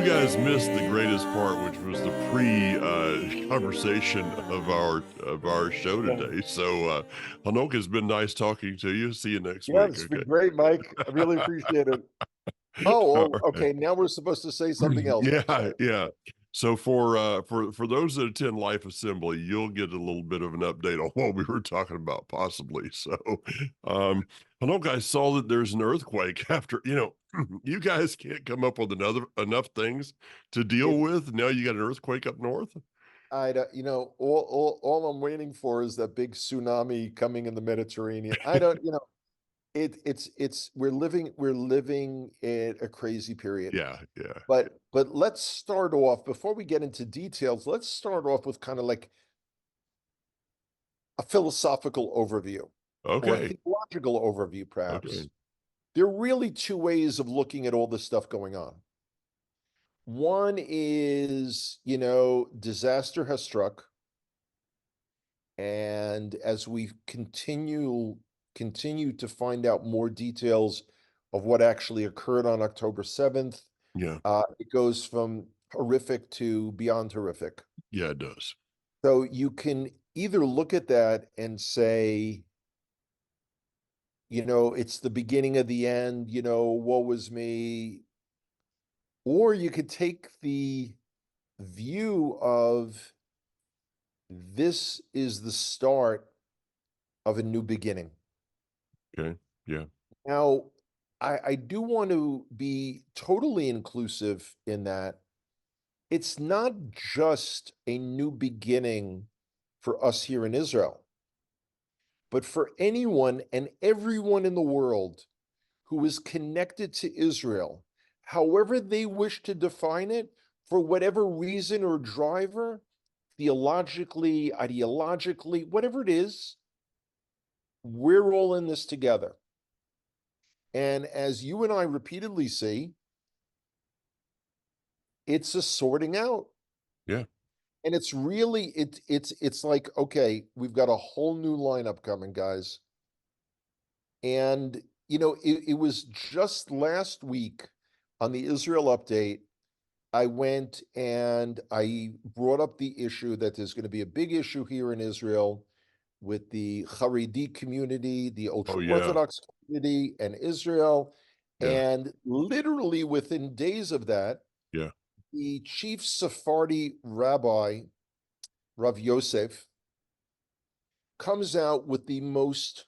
you guys missed the greatest part, which was the pre conversation of our show today. So, Hanok, has been nice talking to you. See you next Yeah, week. it's Okay. been great, Mike. I really appreciate it. All right. Okay. Now we're supposed to say something else. Yeah, yeah. So for those that attend Life Assembly, you'll get a little bit of an update on what we were talking about, possibly. So, I know guys saw that there's an earthquake after, you guys can't come up with enough things to deal It, with. Now you got an earthquake up north. I, don't- you know, all I'm waiting for is that big tsunami coming in the Mediterranean. I don't, you know, we're living in a crazy period. Yeah, yeah. But let's start off before we get into details. Let's start off with kind of like a philosophical overview or a Okay, theological overview, perhaps. okay. There are really two ways of looking at all this stuff going on. One is, disaster has struck, and as we continue to find out more details of what actually occurred on October 7th, Yeah, it goes from horrific to beyond horrific. yeah, it does. So you can either look at that and say, it's the beginning of the end, woe was me, or you could take the view of this is the start of a new beginning. Okay, yeah, Now, I do want to be totally inclusive in that it's not just a new beginning for us here in Israel, but for anyone and everyone in the world who is connected to Israel, however they wish to define it, for whatever reason or driver, theologically, ideologically, whatever it is, we're all in this together. And as you and I repeatedly see, it's a sorting out. yeah. And it's really it's like, okay, we've got a whole new lineup coming, guys. And it was just last week on the Israel update, I went and I brought up the issue that there's going to be a big issue here in Israel with the Haredi community, the Oh yeah, ultra-Orthodox community, and Israel. yeah, And literally within days of that, yeah. the chief Sephardi rabbi, Rav Yosef, comes out with the most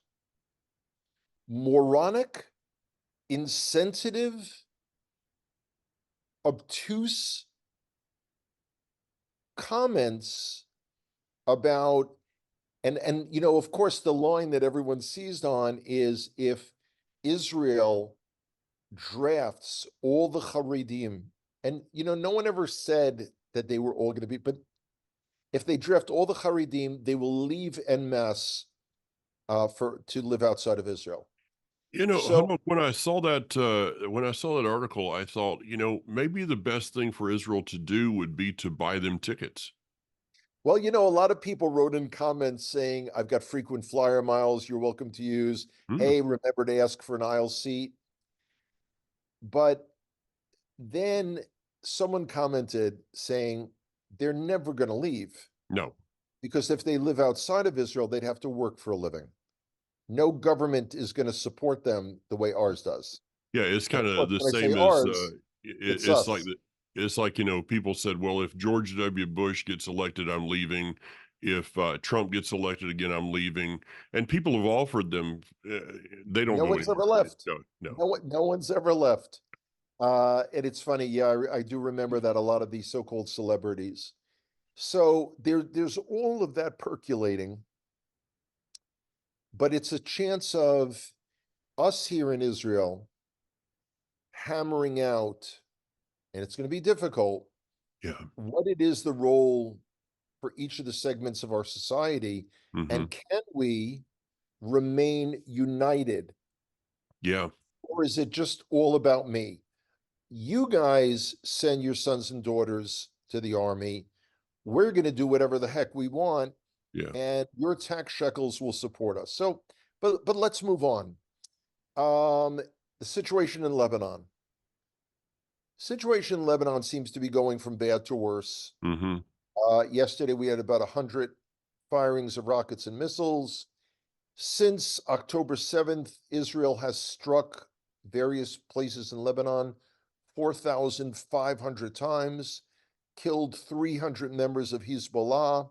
moronic, insensitive, obtuse comments about, and of course the line that everyone seized on is, if Israel drafts all the Haredim, and no one ever said that they were all going to be, but if they draft all the Haredim, they will leave en masse for to live outside of Israel. So, Humble, when I saw that article, I thought, maybe the best thing for Israel to do would be to buy them tickets. well, a lot of people wrote in comments saying, I've got frequent flyer miles you're welcome to use. Hmm. Hey, remember to ask for an aisle seat. But then someone commented saying they're never going to leave, No. because if they live outside of Israel, they'd have to work for a living. No government is going to support them the way ours does. Yeah, it's And kind of of course, the when I say same as ours, it's it's like us. the it's like, people said, well, if George W. Bush gets elected, I'm leaving. If Trump gets elected again, I'm leaving. And people have offered them, they don't No go one's ever anywhere. left. No, no. No one's ever left. And it's funny, yeah, I do remember that a lot of these so-called celebrities. So there's all of that percolating, but it's a chance of us here in Israel hammering out, and it's going to be difficult, Yeah. what it is the role for each of the segments of our society, Hmm. and can we remain united, Yeah. or is it just all about me? You guys send your sons and daughters to the army. We're going to do whatever the heck we want, Yeah. and your tax shekels will support us. So, but let's move on. Um, the situation in Lebanon. Situation in Lebanon seems to be going from bad to worse. Hmm. Yesterday we had about 100 firings of rockets and missiles. Since October 7th, Israel has struck various places in Lebanon 4,500 times, killed 300 members of Hezbollah.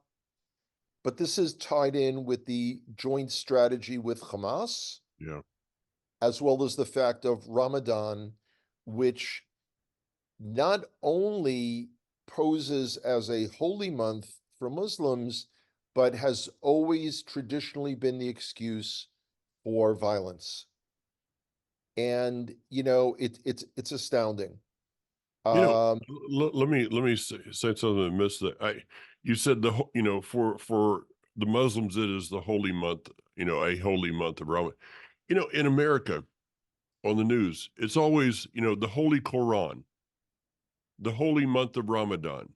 But this is tied in with the joint strategy with Hamas, Yeah. as well as the fact of Ramadan, which not only poses as a holy month for Muslims, but has always traditionally been the excuse for violence. And it's astounding. You know, Um, let me say something I missed that. You said for the Muslims it is the holy month, a holy month of Ramadan. In America on the news, it's always, the Holy Quran, the holy month of Ramadan.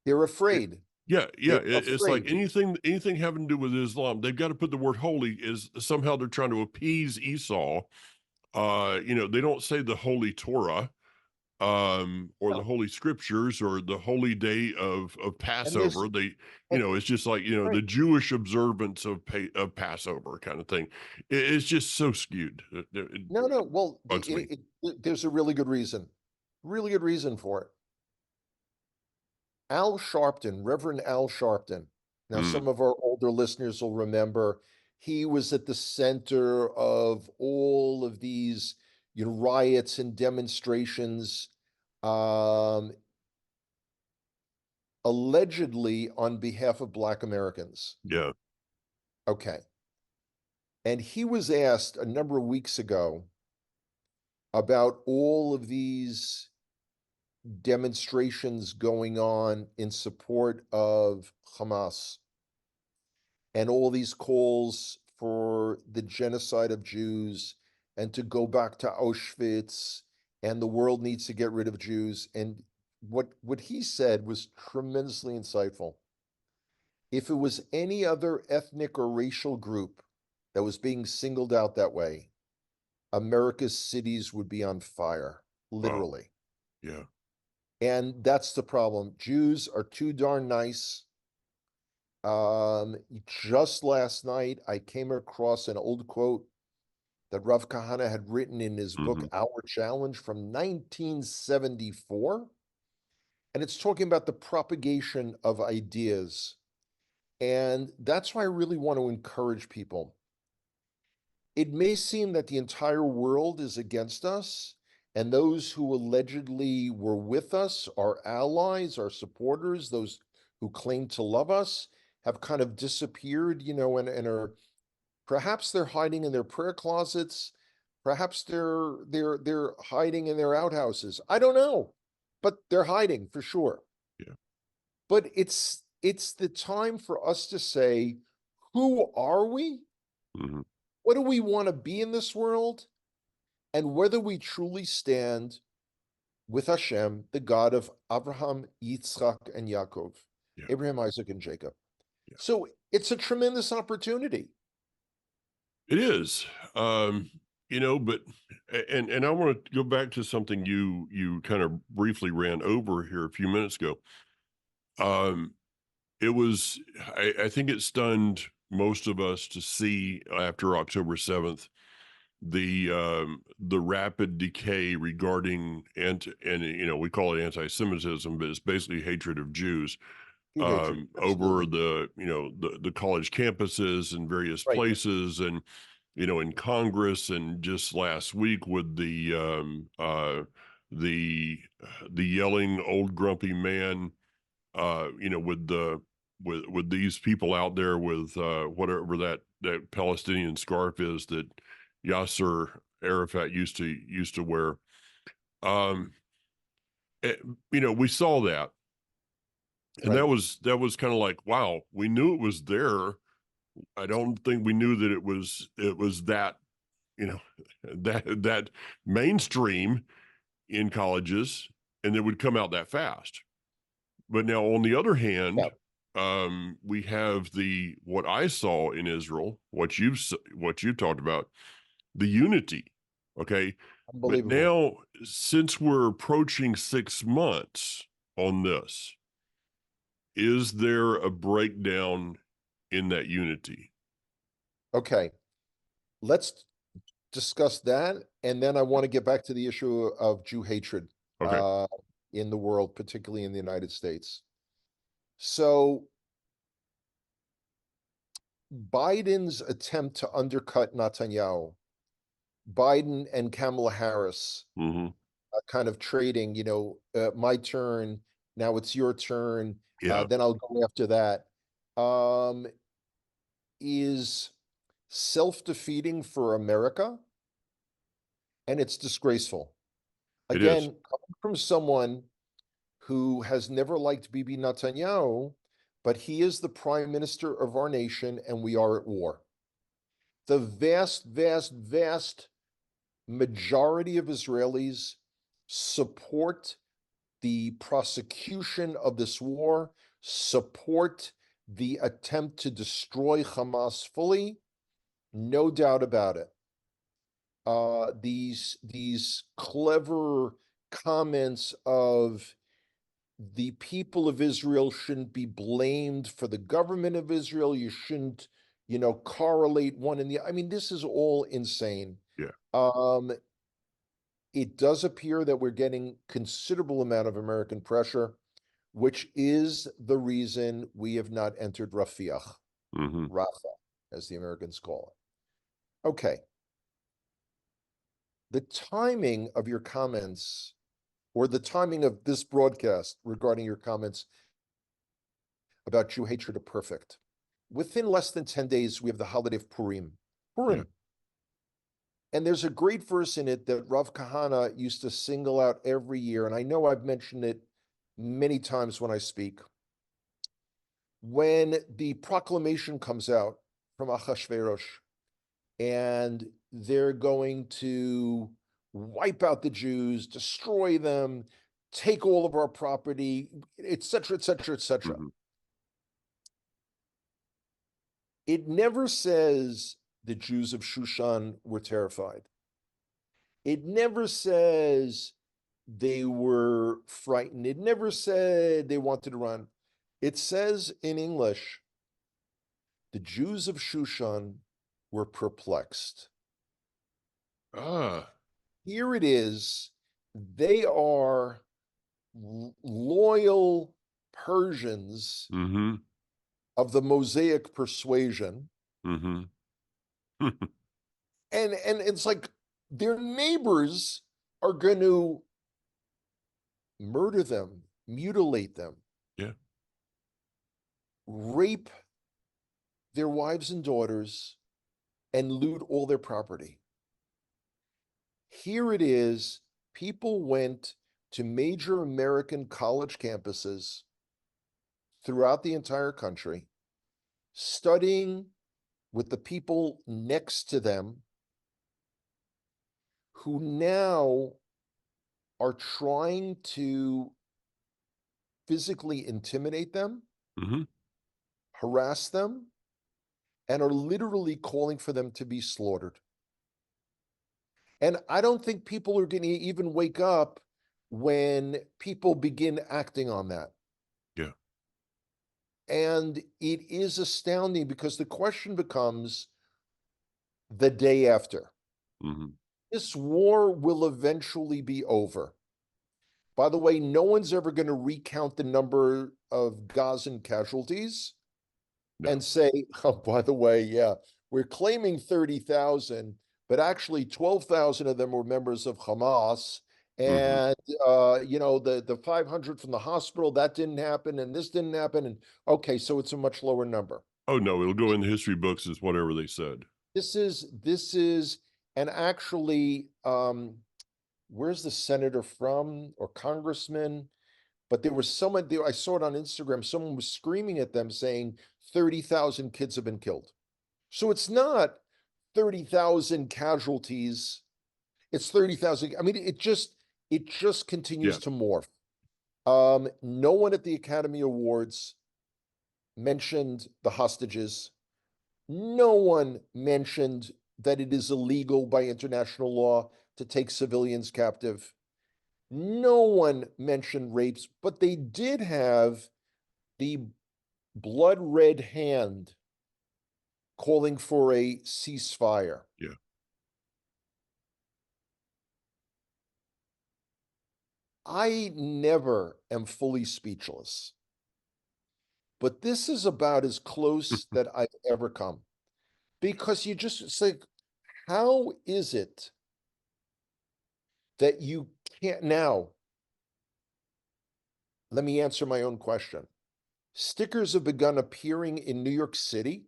they're It, afraid. yeah, yeah. They're It's like afraid. anything having to do with Islam, they've got to put the word holy is somehow they're trying to appease Esau. They don't say the Holy Torah or the No. holy scriptures or the holy day of And there's Passover. They and, it's just like right. the Jewish observance of Passover kind of thing. It's just so skewed. It No, no. Well, bugs me. there's a really good reason for it. Al Sharpton, Reverend Al Sharpton. Now, Mm, some of our older listeners will remember he was at the center of all of these, riots and demonstrations, um, allegedly on behalf of Black Americans. yeah, Okay. And he was asked a number of weeks ago about all of these demonstrations going on in support of Hamas and all these calls for the genocide of Jews and to go back to Auschwitz and the world needs to get rid of Jews. And what he said was tremendously insightful. If it was any other ethnic or racial group that was being singled out that way, America's cities would be on fire, wow, literally. yeah, And that's the problem. Jews are too darn nice. Just last night, I came across an old quote that Rav Kahana had written in his book, hmm, Our Challenge from 1974. And it's talking about the propagation of ideas. And that's why I really want to encourage people. It may seem that the entire world is against us, and those who allegedly were with us, our allies, our supporters, those who claim to love us, have kind of disappeared, and are perhaps they're hiding in their prayer closets, perhaps they're hiding in their outhouses. I don't know, but they're hiding for sure. yeah, But it's the time for us to say, who are we? hmm, What do we want to be in this world? And whether we truly stand with Hashem, the God of Abraham, Yitzchak, and Yaakov, yeah, Abraham, Isaac, and Jacob. yeah. So it's a tremendous opportunity. It is. Um, but and I want to go back to something you kind of briefly ran over here a few minutes ago. Um, it was I think it stunned most of us to see after October 7th the rapid decay regarding and we call it anti-Semitism, but it's basically hatred of Jews Huge hatred. over Absolutely. the college campuses and various Right. places and in Congress and just last week with the the yelling old grumpy man with these people out there with whatever that Palestinian scarf is that Yasser Arafat used to wear. Um, eh, we saw that, and Right. that was kind of like, wow, we knew it was there. I don't think we knew that it was that you know that mainstream in colleges, and it would come out that fast. But now, on the other Yeah. hand, we have what I saw in Israel, what you've talked about, the unity. Okay, but Unbelievable. now since we're approaching 6 months on this, is there a breakdown in that unity? Okay, let's discuss that, and then I want to get back to the issue of Jew hatred Okay. in the world, particularly in the United States. So Biden's attempt to undercut Netanyahu, Biden and Kamala Harris Hmm. kind of trading, my turn, now it's your turn, Yeah, then I'll go after that, um, is self-defeating for America, and it's disgraceful. it is. Again, coming from someone who has never liked Bibi Netanyahu, but he is the prime minister of our nation, and we are at war. The vast, vast, vast majority of Israelis support the prosecution of this war, support the attempt to destroy Hamas fully, no doubt about it. These clever comments of the people of Israel shouldn't be blamed for the government of Israel. You shouldn't, correlate one and the. I mean, this is all insane. Yeah. Um, it does appear that we're getting considerable amount of American pressure, which is the reason we have not entered Rafiah, Hmm. Rafah, as the Americans call it. Okay. The timing of your comments, or the timing of this broadcast regarding your comments about Jew hatred, are perfect. Within less than 10 days, we have the holiday of Purim. Yeah. Purim. And there's a great verse in it that Rav Kahana used to single out every year. And I know I've mentioned it many times when I speak. When the proclamation comes out from Achashverosh, and they're going to wipe out the Jews, destroy them, take all of our property, etc., etc., etc. Hmm. It never says the Jews of Shushan were terrified. It never says they were frightened. It never said they wanted to run. It says in English, the Jews of Shushan were perplexed. Ah. Here it is. They are loyal Persians Hmm. of the Mosaic persuasion. Hmm. And it's like their neighbors are going to murder them, mutilate them, Yeah. rape their wives and daughters, and loot all their property. Here it is. People went to major American college campuses throughout the entire country, studying with the people next to them, who now are trying to physically intimidate them, Hmm. harass them, and are literally calling for them to be slaughtered. And I don't think people are going to even wake up when people begin acting on that. Yeah. And it is astounding because the question becomes the day after. Hmm. This war will eventually be over. By the way, no one's ever going to recount the number of Gazan casualties No. and say, oh, by the way, yeah, we're claiming 30,000, but actually 12,000 of them were members of Hamas. Hmm. And, the 500 from the hospital, that didn't happen, and this didn't happen. And okay, so it's a much lower number. Oh no, it'll go in the history books as whatever they said. This is, and actually, where's the senator from or congressman? But there was someone there, I saw it on Instagram. Someone was screaming at them saying 30,000 kids have been killed. So it's not 30,000 casualties. It's 30,000. I mean, it just Yeah. continues to morph. No one at the Academy Awards mentioned the hostages. No one mentioned that it is illegal by international law to take civilians captive. No one mentioned rapes, but they did have the blood red hand calling for a ceasefire. Yeah. I never am fully speechless, but this is about as close that I've ever come because you just, it's like, how is it that you can't now? Let me answer my own question. Stickers have begun appearing in New York City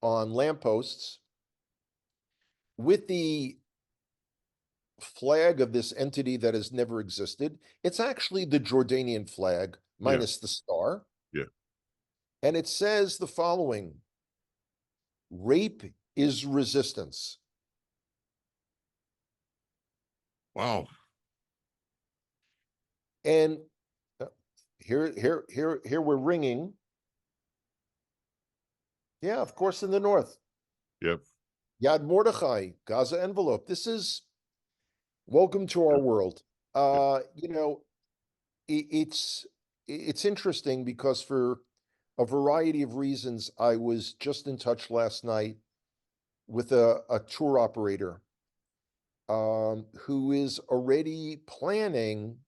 on lampposts with the flag of this entity that has never existed. It's actually the Jordanian flag Yeah. minus the star. Yeah. And it says the following: rape is resistance. Wow. And uh, here we're ringing. Yeah, of course, in the north. Yep. Yad Mordechai, Gaza envelope. This is welcome to our Yep. world. Yep. You know, it's interesting because for a variety of reasons, I was just in touch last night with a tour operator who is already planning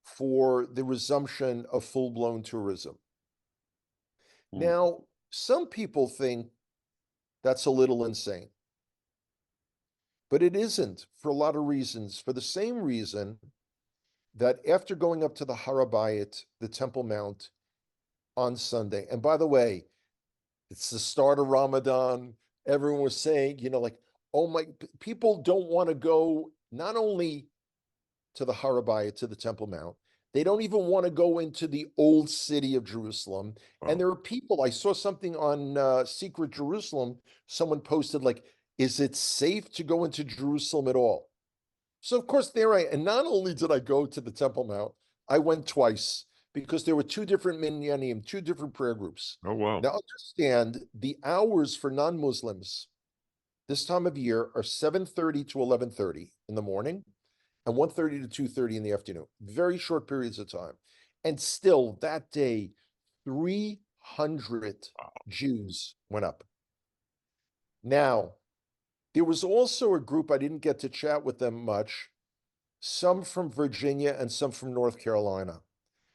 for the resumption of full-blown tourism. Mm. Now, some people think that's a little insane, but it isn't for a lot of reasons. For the same reason that after going up to the Harabayit, the Temple Mount, on Sunday, and by the way, it's the start of Ramadan. Everyone was saying, like, oh my, people don't want to go not only to the Harabayit, to the Temple Mount, they don't even want to go into the old city of Jerusalem. And Wow. there are people, I saw something on Secret Jerusalem, someone posted, like, is it safe to go into Jerusalem at all? So, of course, there I, and not only did I go to the Temple Mount, I went twice because there were two different minyanim, two different prayer groups. Oh, wow. Now, understand the hours for non-Muslims this time of year are 7:30 to 11:30 in the morning and 1:30 to 2:30 in the afternoon. Very short periods of time. And still that day, 300 Jews went up. Now, there was also a group, I didn't get to chat with them much, some from Virginia and some from North Carolina.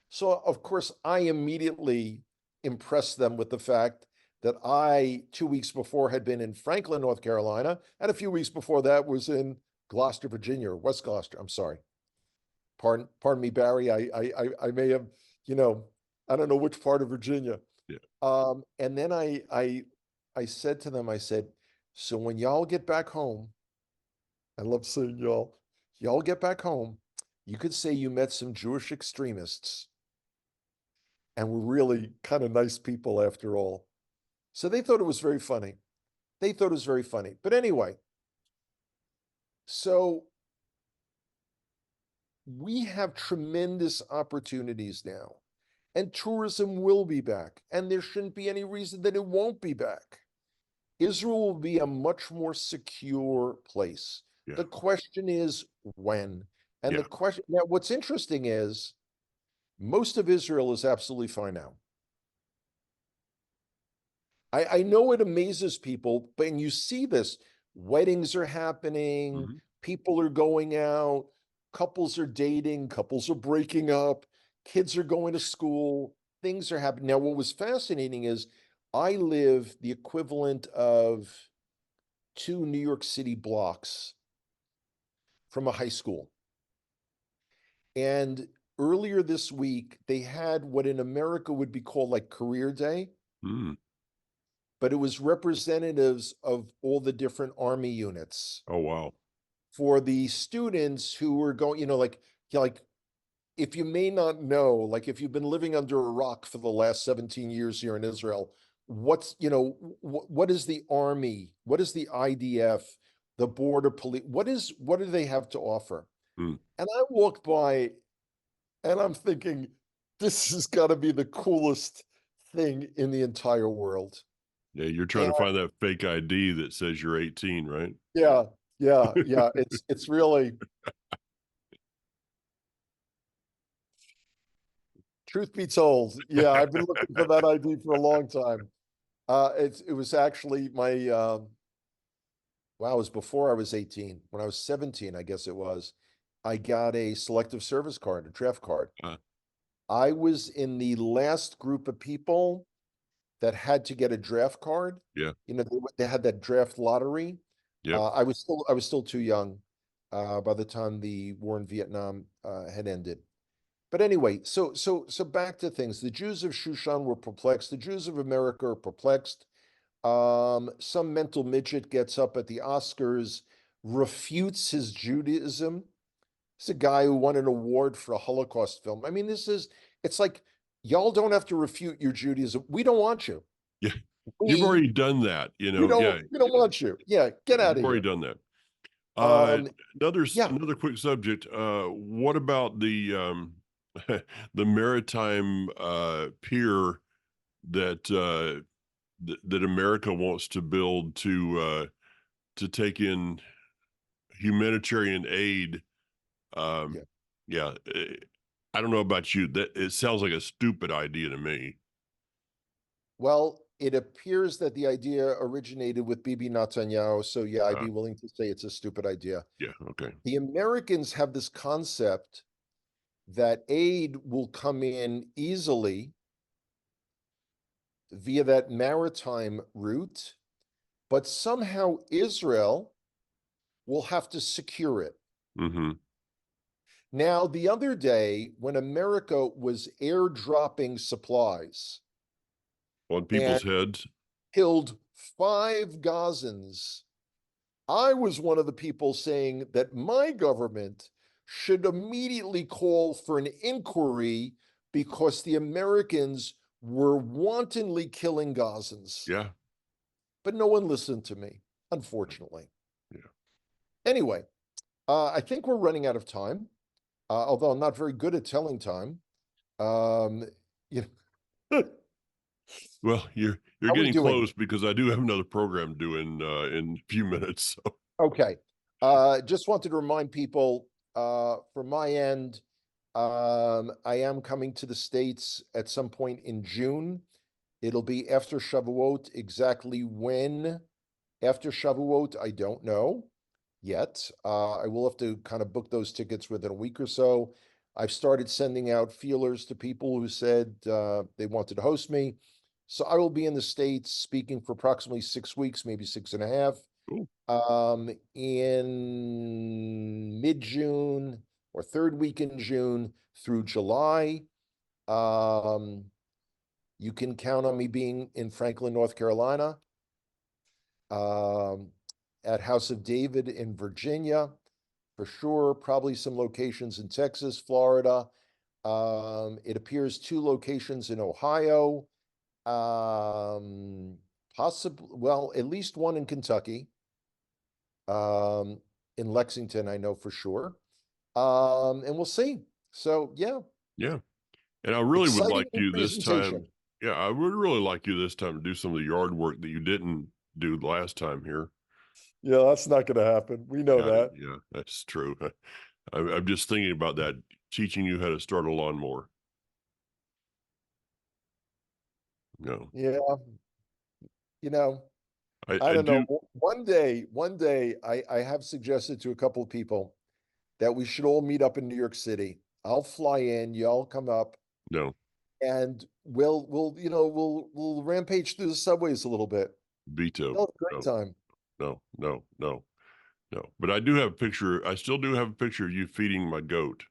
So, of course, I immediately impressed them with the fact that I, 2 weeks before, had been in Franklin, North Carolina, and a few weeks before that was in Gloucester, Virginia, or West Gloucester. I'm sorry. Pardon me, Barry. I may have, you know, I don't know which part of Virginia. Yeah. And then I said to them, I said, so when y'all get back home, I love saying y'all get back home, you could say you met some Jewish extremists and were really kind of nice people after all. So they thought it was very funny. They thought it was very funny. But anyway, so we have tremendous opportunities now, and tourism will be back, and there shouldn't be any reason that it won't be back. Israel will be a much more secure place. Yeah. The question is when. And the Yeah. question now, what's interesting is most of Israel is absolutely fine now. I know it amazes people, but and you see this, weddings are happening, Mhm. people are going out, couples are dating, couples are breaking up, kids are going to school, things are happening. Now, what was fascinating is I live the equivalent of two New York City blocks from a high school. And earlier this week, they had what in America would be called like Career Day, Mm. but it was representatives of all the different army units Oh, wow. for the students who were going, like if you may not know, like if you've been living under a rock for the last 17 years here in Israel, what is the army? What is the IDF, the border police? What do they have to offer? Mm. And I walked by and I'm thinking, this has got to be the coolest thing in the entire world. Yeah, you're trying And to find that fake ID that says you're 18, right? yeah, yeah, yeah. It's really Truth be told, yeah, I've been looking for that ID for a long time. It was actually my, wow, it was before I was 18. When I was 17, I guess it was, I got a selective service card, a draft card. Uh, I was in the last group of people that had to get a draft card. yeah, They had that draft lottery. yep. I was still too young by the time the war in Vietnam had ended. But anyway, so back to things. The Jews of Shushan were perplexed. The Jews of America are perplexed. Some mental midget gets up at the Oscars, refutes his Judaism. It's a guy who won an award for a Holocaust film. I mean, it's like, y'all don't have to refute your Judaism. We don't want you. Yeah. You've We, already done that, yeah, we don't want you. Yeah, get out you've of already here. done that. Um, yeah, Another quick subject. What about the maritime pier that that America wants to build to take in humanitarian aid? Um, yeah. yeah, I don't know about you. That it sounds like a stupid idea to me. Well, it appears that the idea originated with Bibi Netanyahu. So yeah, I'd Uh, be willing to say it's a stupid idea. yeah, okay. The Americans have this concept that aid will come in easily via that maritime route, but somehow Israel will have to secure it. Mm-hmm. Now, the other day, when America was airdropping supplies On and people's heads. killed 5 Gazans, I was one of the people saying that my government should immediately call for an inquiry because the Americans were wantonly killing Gazans. Yeah, But no one listened to me, unfortunately. yeah. Anyway, I think we're running out of time, although I'm not very good at telling time. Um, you know, Well, you're how are we getting doing? close because I do have another program due in a few minutes. So Okay. Just wanted to remind people, from my end, I am coming to the States at some point in June. It'll be after Shavuot. Exactly when after Shavuot, I don't know yet. I will have to kind of book those tickets within a week or so. I've started sending out feelers to people who said they wanted to host me. So I will be in the States speaking for approximately 6 weeks, maybe 6.5, cool. in mid-June or third week in June through July. Um, you can count on me being in Franklin, North Carolina, um, at House of David in Virginia, for sure. Probably some locations in Texas, Florida. It appears 2 locations in Ohio. Possibly, well, at least one in Kentucky. In Lexington, I know for sure. And we'll see. So yeah, Yeah. And I really would exciting like new you this time. presentation. Yeah, I would really like you this time to do some of the yard work that you didn't do last time here. Yeah, that's not going to happen. We know Yeah, that. yeah, that's true. I'm just thinking about that, teaching you how to start a lawnmower. No, Yeah, you know, I I don't know. do. One day, I have suggested to a couple of people that we should all meet up in New York City. I'll fly in, y'all come up, No, and we'll rampage through the subways a little bit. veto. Oh, great No, time. no, no, no, no. But I do have a picture. I still do have a picture of you feeding my goat.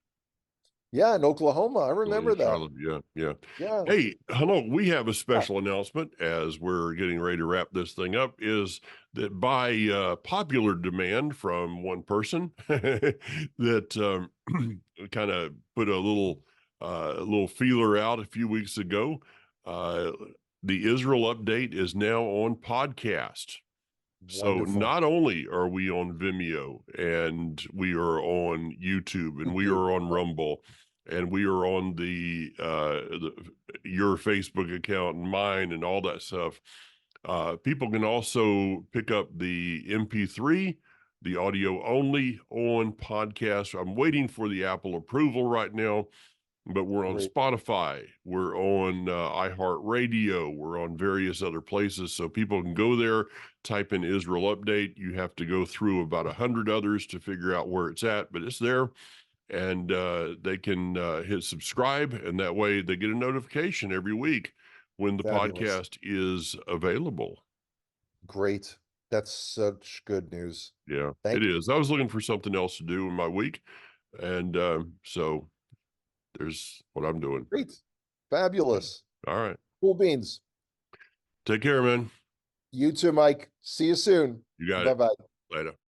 Yeah, in Oklahoma. I In remember that. Charlotte. Yeah, yeah. Yeah. Hey, hello. We have a Yeah. special announcement as we're getting ready to wrap this thing up. Is that by popular demand from one person that kind of put a little feeler out a few weeks ago. Uh, the Israel update is now on podcast. So Wonderful. not only are we on Vimeo and we are on YouTube and we YouTube. are on Rumble and we are on your Facebook account and mine and all that stuff. People can also pick up the MP3, the audio only on podcast. I'm waiting for the Apple approval right now, but we're on Great. Spotify, we're on iHeartRadio, we're on various other places. So people can go there, type in Israel Update. You have to go through about 100 others to figure out where it's at, but it's there. And they can hit subscribe, and that way they get a notification every week when the Fabulous. podcast is available. Great. That's such good news. Yeah, Thank it you. is. I was looking for something else to do in my week, and so there's what I'm doing. Great. Fabulous. All right. Cool beans. Take care, man. You too, Mike. See you soon. You got it. Bye-bye. Later.